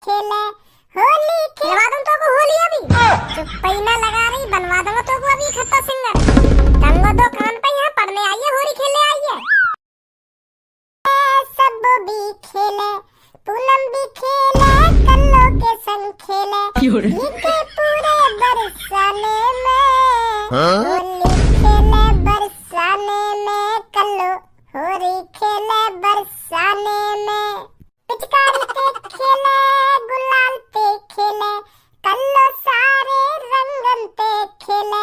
खेले होली खिलवा दूं तो को होली अभी चुप पैना लगा रही बनवा दूंगा तो को अभी खत्ता सिंगर दंगो दो कान पे यहाँ पढ़ने आई है होली खेले आई है सब भी खेले पूनम भी खेले कल्लो के संग खेले भीगे पूरे बरसाने में होली खेले बरसाने में कल्लो होली खेले बरसाने में पिचकारी पे खेले गुलाल पे खेले कल्लो सारे रंगन पे खेले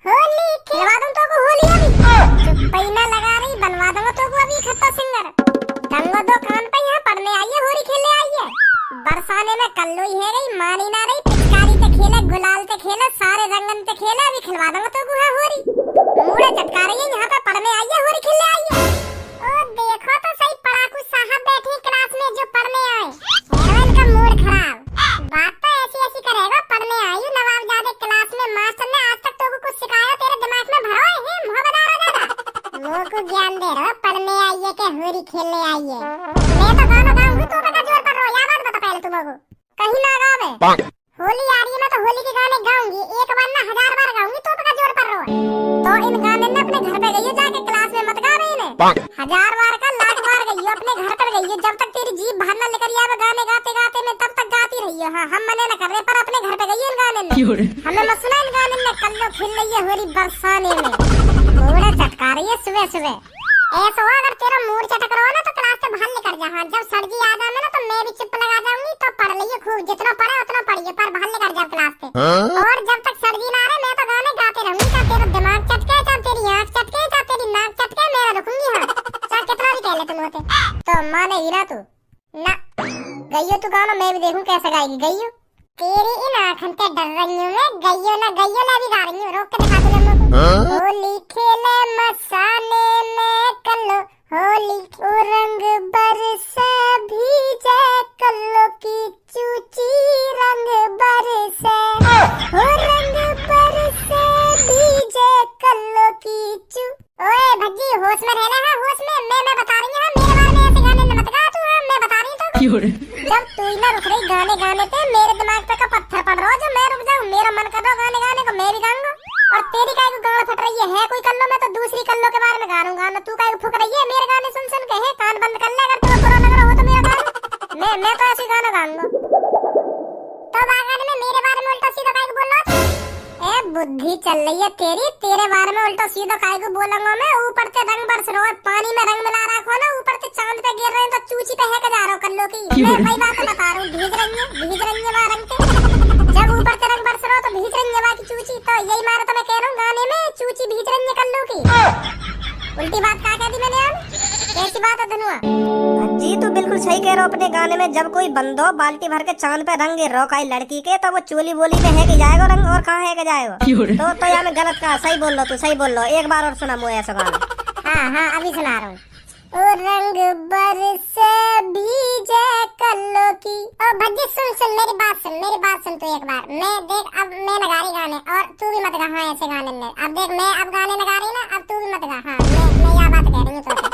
होली खिलवा दूं तो को होली अभी चुप पैना लगा रही बनवा दूंगा तो को अभी खत्ता सिंगर दंगो दो कान पे यहाँ पढ़ने आई है होली खेले आई है बरसाने में कल्लो ही है गई मानी ना रही पिचकारी पे खेले गुलाल पे खेले सारे रंगन पे खेले अभी खिलवा दूंगा तो को है होली मुड़े चटका रही है यहाँ पे पढ़ने आई है होली खेले आई है ओ देखो तो सही पढ़ाकू साहब बैठे क्लास में जो पढ़ने आए हेरोइन का मूड खराब बात तो ऐसी ऐसी करेगा पढ़ने आई नवाब जादे क्लास में मास्टर ने आज तक तो कुछ सिखाया तेरे दिमाग में भरो है मोहब्बत आ रहा वो को ज्ञान दे रहा पढ़ने आई है के होली खेलने आई है मैं तो गाना गाऊंगी तो का जोर कर रहा या बात बता पहले तुमको कहीं ना गावे होली आ रही है मैं तो होली के गाने गाऊंगी एक बार ना 1000 बार गाऊंगी तो का जोर कर रहा तो इन गाने ने अपने घर पे गई जाके क्लास में मत गा रही ने 1000 बार का लाख बार गई अपने घर पर गई जब तक तेरी जीभ बाहर ना निकल आवे गाने गाते गाते में तब तक गाती रही है हां हम मने न कर रहे पर अपने घर पे गई इन गाने ने हमें मत सुना इन गाने ने कल्लो खेल रही है होली बरसाने में घोड़े चटका रही है सुबह सुबह ऐसा हो अगर तेरा मूड चटक रहा हो ना तो क्लास से बाहर निकल जा हां जब सर्दी आ जाए ना तो मैं भी चुप लगा जाऊंगी तो पढ़ लियो खूब जितना पढ़े उतना पढ़िए पर बाहर निकल जा क्लास से और जब तक सर्दी ना आए मैं तो गाने गाते रहूंगी चाहे तेरा दिमाग चटके चाहे तेरी आंख चटके चाहे तेरी नाक चटके मैं रुकूंगी हां चाहे कितना भी कह ले तुम होते तो मानेगी ना तू ना गईयो तू गाना मैं भी देखूं कैसे गाएगी गईयो तेरी इन आँखों पे डर रही हूँ मैं गईयो ना भी गा रही हूँ रोक के दिखा दे लोगों होली खेले मसाने में कल्लो होली को रंग बरसे भीजे कल्लो की चूची रंग बरसे हो रंग बरसे भीजे कल्लो की चू ओए भज्जी होश में रहना है होश में मैं बता रही हूँ मेरे बारे में ऐसे गाने मत गा तू मैं बता रही हूँ तो जब तू ही ना रुक रही गाने गाने पे मेरे दिमाग पे का पत्थर पड़ रहा जो मैं रुक जाऊं मेरा मन कर रहा गाने गाने को मैं भी गाऊंगा और तेरी काय को गाना फट रही है कोई कल्लो में तो दूसरी कल्लो के बारे में गाऊंगा ना तू काय को फुक रही है मेरे गाने सुन सुन के है कान बंद कर ले अगर तुम्हें बुरा लग रहा हो तो मेरा गाना मैं तो ऐसे गाना गाऊंगा तो गाने में मेरे बारे में उल्टा सीधा काय को बोल रहा ए बुद्धि चल रही है तेरी तेरे बारे में उल्टा सीधा काय को बोलूंगा मैं ऊपर से रंग बरस रहा है पानी में रंग मिला रखो ना ऊपर से चांद पे गिर रहे हैं तो चूची पे है के जा रहा हूं कल्लो की मैं वही बात बता रहा हूं भीग रही है वहां रंग पे जब ऊपर से रंग बरस रहा तो भीग रही है वहां की चूची तो यही मारा तो मैं कह रहा हूं गाने में चूची भीग रही है कल्लो की उल्टी बात क्या कह दी मैंने अब कैसी बात है धनुआ जी तू बिल्कुल सही कह रहा हो अपने गाने में जब कोई बंदो बाल्टी भर के चांद पे रंग गिर रहा है लड़की के तो वो चोली बोली में है कि जाएगा रंग और कहाँ है कि जाएगा तो यार मैं गलत कहा सही बोल रहा तू सही बोल रहा एक बार और सुना मुझे ऐसा गाना हाँ अभी सुना रहा हूँ ओ रंग बरसे भीजे कल्लो की ओ भज्जी सुन मेरी बात सुन तू एक बार मैं देख अब मैं लगा रही गाने और तू भी मत गा हाँ ऐसे गाने में अब देख मैं अब गाने लगा रही ना अब तू भी मत गा हाँ मैं यह बात कह रही हूँ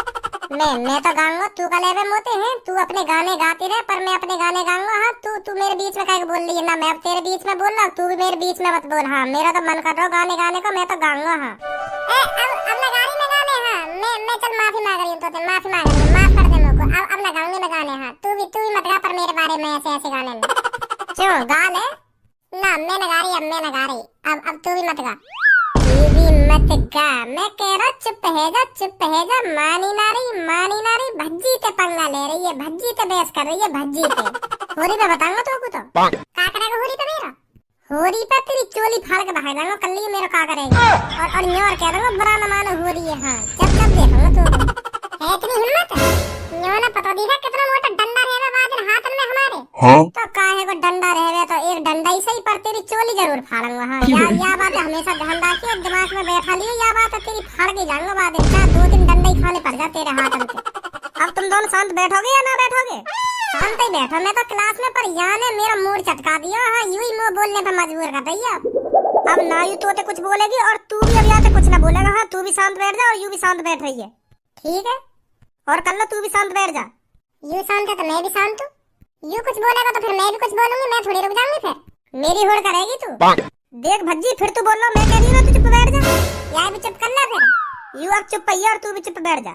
मैं तो गाऊंगा तू का लेवे मोते हैं तू अपने गाने गाती रहे पर मैं अपने गाने गाऊंगा हाँ तू मेरे बीच में क्या बोल रही है ना मैं अब तेरे बीच में बोल रहा हूँ तू भी मेरे बीच में मत बोल हाँ मेरा तो मन कर रहा गाने गाने को मैं तो गाऊंगा हाँ अब मैं गा रही मैं गाने हाँ मैं चल माफी मांग रही हूँ तो माफ कर दे मेरे को अब मैं गाऊंगी मैं गाने हाँ तू भी मत गा पर मेरे बारे में ऐसे गाने में क्यों गा ले ना मैं न गा रही अब तू भी मत गा मत गा मैं कह रहा चुप है जा मानी नारी भज्जी ते पंगा ले रही है भज्जी ते बहस कर रही है भज्जी ते होरी पे बताऊंगा तो कुछ का करेगा होरी पे मेरा होरी पे तेरी चोली फाड़ के बहा दूंगा कल ही मेरा का करेगा और न्योर कह दूंगा बुरा न मानो हो रही है हां जब देखूंगा तो है इतनी हिम्मत न्योर ने पता दिखा कितना मोटा डंडा रहेगा बाद में हाथ में हमारे तो काहे को डंडा रहेगा तो एक डंडा ही सही पर तेरी चोली जरूर फाड़ूंगा हां या बात हमेशा ध्यान रखिए दिमाग में बैठा लियो या बात तेरी फाड़ के जाऊंगा बाद में 2-3 डंडे ही खाने पड़ जा तेरे हाथ में अब तुम दोनों शांत बैठोगे या ना बैठोगे शांत ही बैठो मैं तो क्लास में पर यहाँ ने मेरा मूड चटका दिया हाँ यूं ही मुंह बोलने पे मजबूर कर रही है अब ना यू तो कुछ बोलेगी और तू भी अब यहाँ से कुछ ना बोलेगा हाँ तू भी शांत बैठ जा और यू भी शांत बैठ रही है ठीक है और कल तू भी शांत बैठ जा यू शांत है तो मैं भी शांत हूँ यू कुछ बोलेगा तो फिर मैं भी कुछ बोलूंगी, मैं थोड़ी रुक जाऊंगी फिर। मेरी होड़ करेगी तू। देख भज्जी, फिर तू बोल रहा, मैं कह रही हूँ ना तू चुप बैठ जा। यार भी चुप कर ले फिर। यू अब चुप पइया और तू भी चुप बैठ जा।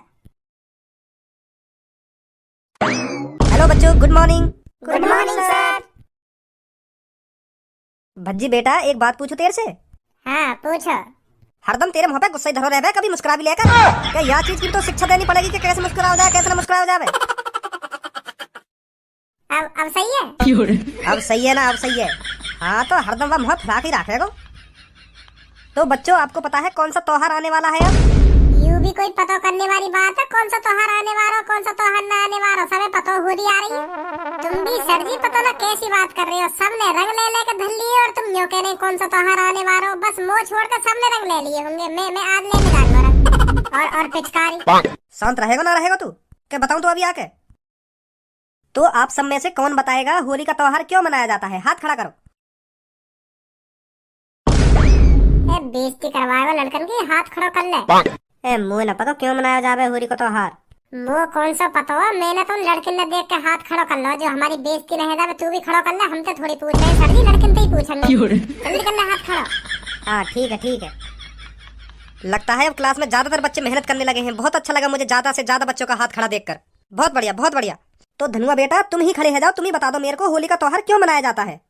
हेलो बच्चों, good morning. Good morning sir. Bhajji बेटा, एक बात पूछूं तेरे से? हाँ पूछो। हरदम तेरे मुंह पे गुस्सा ही धरो रहे, कभी मुस्कुरा भी लेकर। क्या यह चीज की तो शिक्षा देनी पड़ेगी कि कैसे मुस्कुरा हो जाए, कैसे ना मुस्कुरा हो जाए। अब सही है। अब सही है ना, अब सही है। हाँ तो हरदम वह मुंह फुला के रखेगा। तो बच्चों, आपको पता है कौन सा त्योहार आने वाला है अब? यू भी कोई पता करने वाली बात है? कौन सा त्योहार आने वाला, कौन सा त्योहार ना आने वाला, सबे पता हो रही आ रही है। तुम भी सर जी पता ना कैसी बात कर रहे हो, सबने रंग ले लेकर धर लिए और तुम यूं कह रहे कौन सा त्योहार आने वाला हो। बस मोह छोड़कर सबने रंग ले लिए होंगे। मैं आज लेने जा रहा हूं और पिचकारी। शांत रहेगा ना रहेगा तू? क्या बताऊं तो अभी आके? तो आप सब में से कौन बताएगा होली का त्योहार क्यों मनाया जाता है? हाथ खड़ा करो। बेइज्जती करवाएगा लड़कन की, हाथ खड़ा कर ले। मुझे न पता क्यों मनाया जावे होली का त्योहार। वो कौन सा पता हुआ, मैंने तो लड़किन ने देख के हाथ खड़ा कर लो। जो हमारी बेइज्जती नहीं जावे तू भी खड़ा कर ले, हम तो थोड़ी पूछ रहे हैं सर जी, लड़किन तो ही पूछेंगे। जल्दी कर ले हाथ खड़ा। हाँ ठीक है ठीक है। लगता है अब क्लास में ज्यादातर बच्चे मेहनत करने लगे हैं। बहुत अच्छा लगा मुझे ज्यादा से ज्यादा बच्चों का हाथ खड़ा देखकर। बहुत बढ़िया बहुत बढ़िया। तो धनुआ बेटा, तुम ही खड़े हो जाओ, तुम ही बता दो मेरे को होली का त्योहार क्यों मनाया जाता है।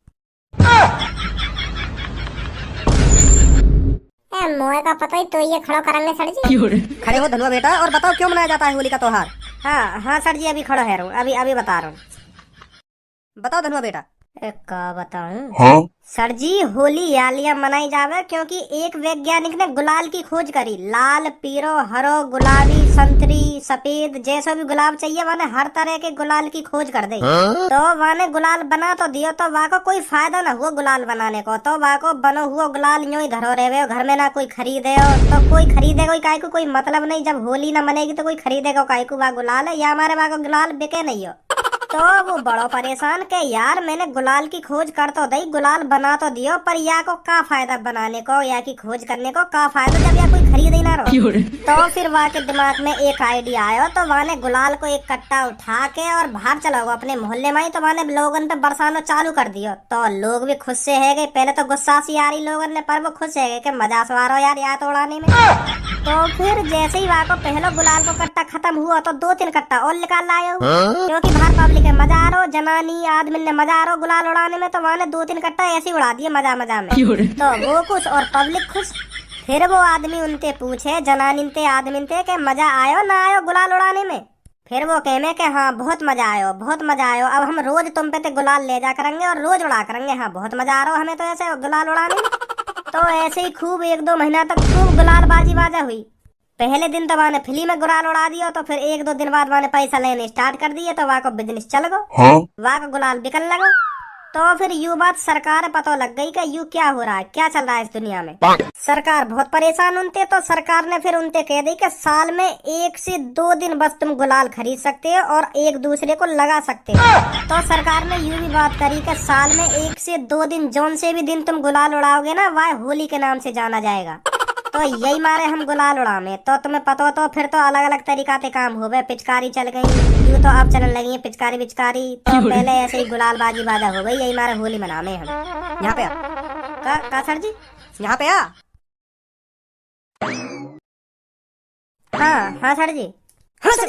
मोए का पता ही तो ये खड़ा करेंगे सर जी। खड़े हो धनुआ बेटा और बताओ क्यों मनाया जाता है होली का त्योहार। हाँ हाँ सर जी, अभी खड़ा है रहा हूँ, अभी बता रहा हूँ। बताओ धनुआ बेटा। का बताऊं? हाँ? सर जी, होली यालिया मनाई जावे क्योंकि एक वैज्ञानिक ने गुलाल की खोज करी। लाल, पीरो, हरो, गुलाबी, संतरी, सफेद, जैसा भी गुलाब चाहिए वाने हर तरह के गुलाल की खोज कर दी। तो वाने गुलाल बना तो दियो, तो वहाँ को कोई फायदा ना हुआ गुलाल बनाने को। तो वहाँ को बनो हुआ गुलाल यूं ही धरो रहे घर में, ना कोई खरीदे हो। तो कोई खरीदेगा काय को कोई मतलब नहीं। जब होली ना मनेगी तो कोई खरीदेगा काय को वह गुलाल है, या हमारे वहाँ को गुलाल बिके नहीं हो। तो वो बड़ो परेशान के यार मैंने गुलाल की खोज कर तो दी, गुलाल बना तो दियो, पर या को का फायदा बनाने को, या की खोज करने को का फायदा जब या कोई खरीद ही ना रहो। तो फिर वहाँ के दिमाग में एक आइडिया आयो। तो वहाँ ने गुलाल को एक कट्टा उठा के और बाहर चला गया अपने मोहल्ले में ही। तो वहाँ ने लोगन पे बरसाना चालू कर दियो। तो लोग भी खुश से है गए। पहले तो गुस्सा सी आ रही लोगन ने, पर वो खुश है गए कि मजा सवार यार या तो उड़ाने में। तो फिर जैसे ही वहाँ को पहला गुलाल को कट्टा खत्म हुआ तो 2-3 कट्टा और निकाल लाए, क्योंकि बाहर पब्लिक है मजा आ रहा, जनानी आदमी ने मजा आ रहा गुलाल उड़ाने में। तो वहाँ ने 2-3 कट्टा ऐसे उड़ा दिए मजा में। तो वो खुश और पब्लिक खुश। फिर वो आदमी उनते पूछे, जनानी ते आदमी ते के मजा आयो ना आयो गुलाल उड़ाने में। फिर वो कहने के हाँ बहुत मजा आयो, बहुत मजा आयो। अब हम रोज तुम पे ते गुलाल ले जा करेंगे और रोज उड़ा करेंगे। हाँ बहुत मजा आ रहा हमें तो ऐसे गुलाल उड़ाने में। तो ऐसे ही खूब 1-2 महीना तक खूब गुलाल बाजी बाजा हुई। पहले दिन तो मैंने फ्री में गुलाल उड़ा दिया। तो फिर 1-2 दिन बाद मैंने पैसा लेने स्टार्ट कर दिए। तो वहाँ को बिजनेस चल गो। हाँ? वहाँ का गुलाल बिकने लगा। तो फिर यू बात सरकार पता लग गई कि यू क्या हो रहा है, क्या चल रहा है इस दुनिया में। सरकार बहुत परेशान उनते। तो सरकार ने फिर उनते कह दी कि साल में 1 से 2 दिन बस तुम गुलाल खरीद सकते हो और एक दूसरे को लगा सकते हो। तो सरकार ने यू भी बात करी कि साल में 1 से 2 दिन जौन से भी दिन तुम गुलाल उड़ाओगे ना, वह होली के नाम से जाना जाएगा। तो यही मारे हम गुलाल उड़ामे। तो तुम्हें पता हो तो फिर तो अलग अलग तरीका से काम हो गए। पिचकारी चल गई, यूँ तो अब चलने लगी है पिचकारी बिचकारी। तो पहले ऐसे ही गुलाल बाजी बाजा हो गई। यही मारे होली मनामे हम। यहाँ पे आ का सर जी, यहाँ पे आ। हाँ हाँ सर जी, हाँ सर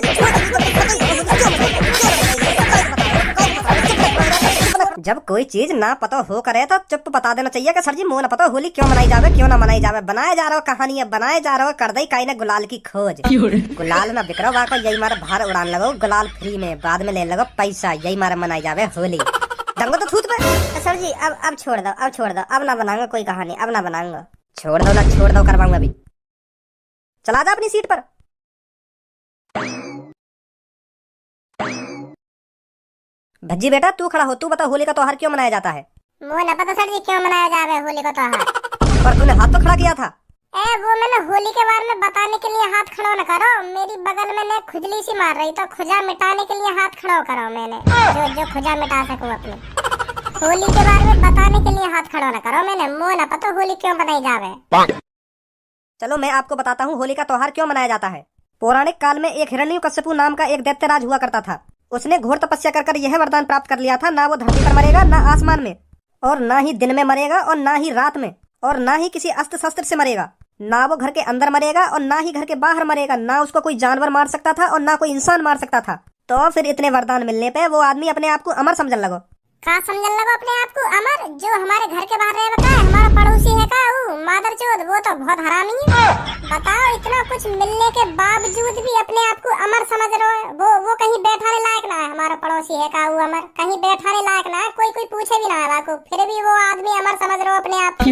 जब कोई चीज ना पता हो करे तो चुप बता देना चाहिए कि सर जी मुँह ना पता होली क्यों मनाई जावे, क्यों ना मनाई जावे। बनाए जा रहा हो कहानी, बनाए जा रहा हो कर दई काई ने गुलाल की खोज। गुलाल ना बिक रहा को, यही मारे बाहर उड़ान लगो गुलाल फ्री में, बाद में ले लगो पैसा। यही मारे मनाई जावे होली। दंगो तो थूत पे। सर जी अब छोड़ दो, अब छोड़ दो, अब ना बनाऊंगा कोई कहानी, अब ना बनाऊंगा। छोड़ दो ना, छोड़ दो, करवाऊंगा अभी। चला जा अपनी सीट पर। भज्जी बेटा तू खड़ा हो, तू बता होली का त्योहार क्यों मनाया जाता है। मुझे ना पता सर जी क्यों मनाया जा रहा है होली का त्योहार। पर तूने हाथ तो खड़ा किया था। वो मैंने होली के बारे में बताने के लिए हाथ खड़ा न करो। मेरी बगल में ने खुजली सी मार रही, तो खुजा मिटाने के लिए हाथ खड़ा करो मैंने, जो खुजा मिटा सकूं अपने। होली के बारे में बताने के लिए हाथ खड़ा न करो मैंने। मुझे ना पता होली क्यों मनाई जावे। चलो मैं आपको बताता हूँ होली का त्योहार क्यों मनाया जाता है। पौराणिक काल में एक हिरण्यकश्यपु नाम का एक दैत्यराज हुआ करता था। उसने घोर तपस्या कर कर यह वरदान प्राप्त कर लिया था, ना वो धरती पर मरेगा, ना आसमान में, और ना ही दिन में मरेगा, और ना ही रात में, और ना ही किसी अस्त्र शस्त्र से मरेगा। ना वो घर के अंदर मरेगा और ना ही घर के बाहर मरेगा। ना उसको कोई जानवर मार सकता था और ना कोई इंसान मार सकता था। तो फिर इतने वरदान मिलने पे वो आदमी अपने आप को अमर समझने लगो। का समझने लगो अपने आप को अमर? जो हमारे घर के बाहर रहे का हमारा पड़ोसी है का वो मादरचोद, वो तो बहुत हरामी है। बताओ, इतना कुछ मिलने के बावजूद भी अपने आप को अमर समझ रहे हो। वो कहीं बैठाने लायक ना है। हमारा पड़ोसी है का वो अमर, कहीं बैठाने लायक ना है। कोई पूछे भी ना है को, फिर भी वो आदमी अमर समझ रहे हो अपने आप को।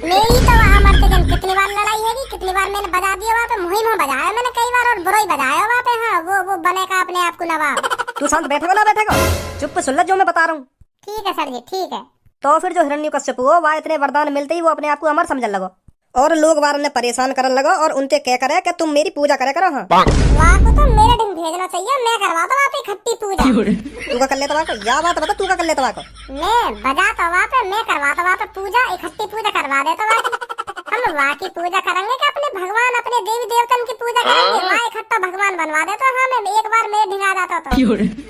मेरी तो वहाँ मरते दिन कितनी बार लड़ाई है, कितनी बार मैंने बजा दिया वहाँ पे, मुहिम में बजाया मैंने कई बार, और बुराई बजाया वहाँ पे। हाँ, वो बनेगा अपने आप को नवाब। तू शांत बैठेगा ना बैठेगा? चुप सुन ले जो मैं बता रहा हूँ। ठीक है सर जी, ठीक है। तो फिर जो हिरण्यकश्यप हुआ वह इतने वरदान मिलते ही वो अपने आप को अमर समझने लगो, और लोग बार ने परेशान करने लगा और उनसे कह करे कि तुम मेरी पूजा करे करो। हाँ, वहाँ को तो मेरे ढंग भेजना चाहिए, मैं करवाता वहाँ पे खट्टी पूजा। तू का कर लेता वहाँ को? या बात बता, तू का कर लेता वहाँ को? मैं बजाता वहाँ पे, मैं करवाता वहाँ पे पूजा, इकट्ठी पूजा करवा देता वहाँ की। हम वहाँ की पूजा करेंगे कि अपने भगवान, अपने देवी देवतन की पूजा करेंगे? वहाँ इकट्ठा भगवान बनवा देता। हाँ, मैं एक बार मेरे ढिंगा जाता तो।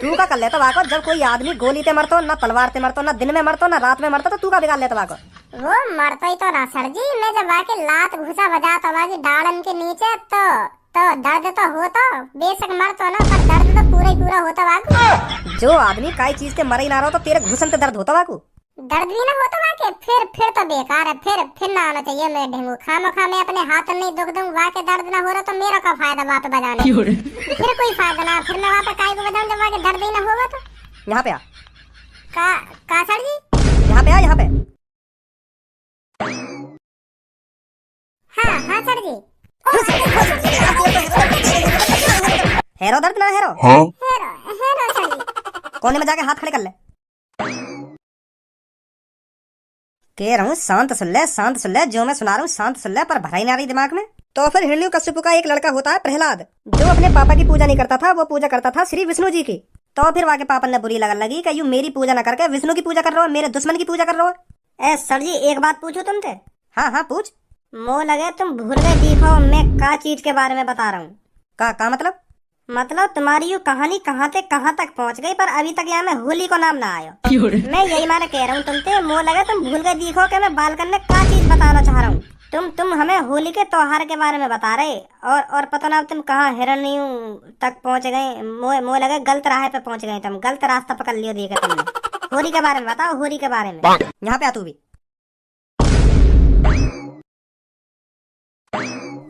तू का कर लेता वहाँ को? जब कोई आदमी गोली ते मरतो, ना तलवार ते मरतो, ना दिन में मरतो, ना रात में मरतो, तो तू का बिगाड़ लेता वहाँ को? वो मरता ही तो ना सर जी। मैं जब वहाँ के लात घुसा बजाता वहाँ की डालन के नीचे, तो दर्द तो होता, बेशक मरतो ना, पर दर्द तो पूरा ही पूरा होता वहाँ को। जो आदमी काई चीज ते मर ही ना रहो तो तेरे घुसन ते दर्द होता वहाँ को? दर्द भी ना होता वहाँ के, फिर तो बेकार है। फिर ना आना चाहिए मेरे ढेंगू। खामखा मैं अपने हाथ नहीं दुख दूं, वहाँ के दर्द ना हो रहा तो मेरा क्या फायदा वहाँ पे बजाने? फिर कोई फायदा ना, फिर मैं वहाँ पे काई को बजाऊं जब वहाँ के दर्द ही ना होगा तो। यहाँ पे आ। का सर जी? यहाँ पे आ, यहाँ पे। हाँ सर जी। हेरो दर्द ना हेरो? हेरो सर जी। कोने में जाके हाथ खड़े कर ले। कह रहा हूँ शांत सुन ले, शांत सुन ले, जो मैं सुना रहा हूँ शांत सुन ले, पर भरा ही ना रही दिमाग में। तो फिर हिरण्यकश्यप का एक लड़का होता है प्रहलाद, जो अपने पापा की पूजा नहीं करता था, वो पूजा करता था श्री विष्णु जी की। तो फिर वहाँ के पापा ने बुरी लगन लगी कि यू मेरी पूजा न करके विष्णु की पूजा कर रहे हो, मेरे दुश्मन की पूजा कर रहे हो। ए सर जी, एक बात पूछू तुमसे? हाँ पूछ। मो लगे तुम भूल गए देखो मैं का चीज के बारे में बता रहा हूँ। का मतलब तुम्हारी ये कहानी कहाँ से कहाँ तक पहुँच गई, पर अभी तक यहाँ में होली को नाम ना आयो। मैं यही माने कह रहा हूँ तुमसे, मो लगे तुम भूल गए देखो कि मैं बालकन में का चीज बताना चाह रहा हूँ। तुम हमें होली के त्योहार के बारे में बता रहे, और पता ना तुम कहाँ हिरण्यू तक पहुँच गए। मो लगे गलत राह पे पहुँच गए, तुम गलत रास्ता पकड़ लियो देखे तुमने। होली के बारे में बताओ, होली के बारे में। यहाँ पे आ तू भी।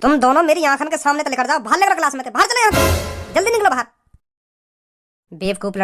तुम दोनों मेरी आंखन के सामने लेकर जाओ, बाहर लेकर क्लास में थे, बाहर चले यहाँ से। जल्दी निकलो बाहर। बेवकूफ।